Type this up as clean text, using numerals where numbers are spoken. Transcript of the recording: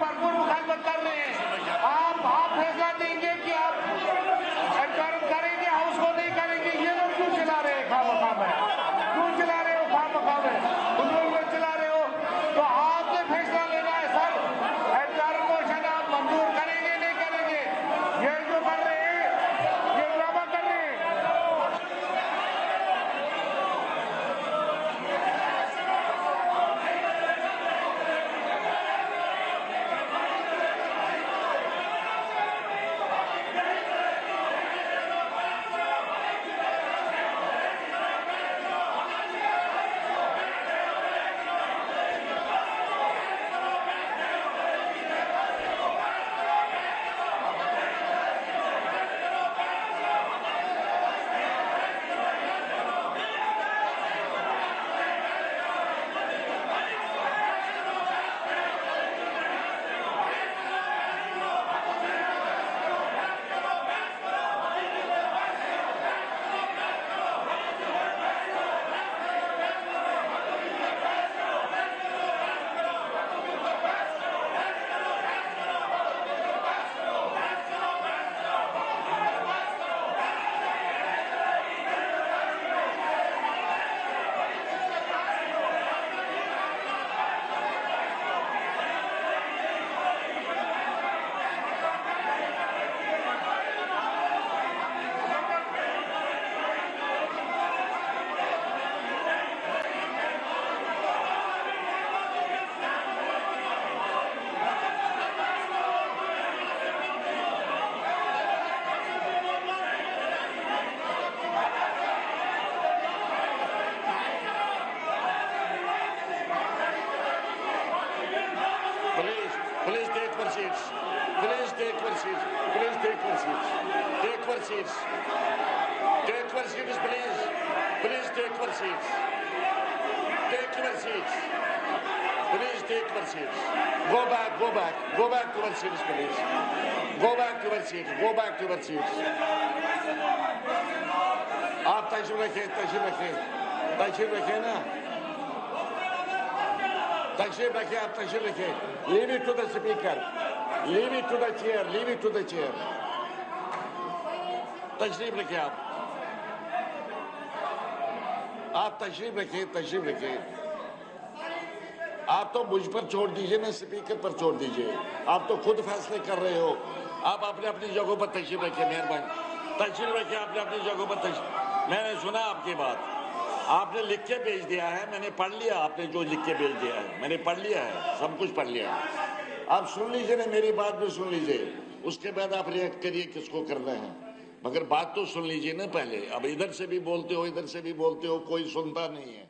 भरपूर मुखालफत कर रहे हैं। आप फैसला देंगे कि आप एडजॉर्न करेंगे, हाउस को नहीं करेंगे। ये लोग क्यों चला रहे हैं खामखा में, क्यों चला रहे हो खामखा में, फुजूल में चला रहे हो? तो आपने फैसला लेना है सर, एडजॉर्न मोशन आप मंजूर करेंगे नहीं करेंगे? ये जो कर रहे हैं ये ड्रामा कर रहे हैं। Please take your seats. Please take your seats. Please take your seats. Take your seats. Take your seats, please. Please take your seats. Take your seats. Please take your seats. Go back, go back. Go back to your seats, please. Go back to your seats. Go back to your seats. आप तशरीफ रखें, तशरीफ रखें, तशरीफ रखें ना, तशरीफ रखें, आप तशरीफ रखें. Leave it to the speaker. Leave it to the chair. Leave it to the chair. तशरीफ रखें आप तशरीफ रखें, तशरीफ रखें. आप तो मुझ पर छोड़ दीजिए ना, स्पीकर पर छोड़ दीजिए. आप तो खुद फैसले कर रहे हो. आप अपने अपनी जगहों पर तशरीफ रखें, मेहरबानी. तशरीफ रखें अपने अपनी जगहों पर तशरीफ. मैंने सुना आपकी बात, आपने लिख के भेज दिया है, मैंने पढ़ लिया. आपने जो लिख के भेज दिया है मैंने पढ़ लिया है, सब कुछ पढ़ लिया है. आप सुन लीजिए ना, मेरी बात भी सुन लीजिए, उसके बाद आप रिएक्ट करिए किसको करना है. मगर बात तो सुन लीजिए ना पहले. अब इधर से भी बोलते हो, इधर से भी बोलते हो, कोई सुनता नहीं है.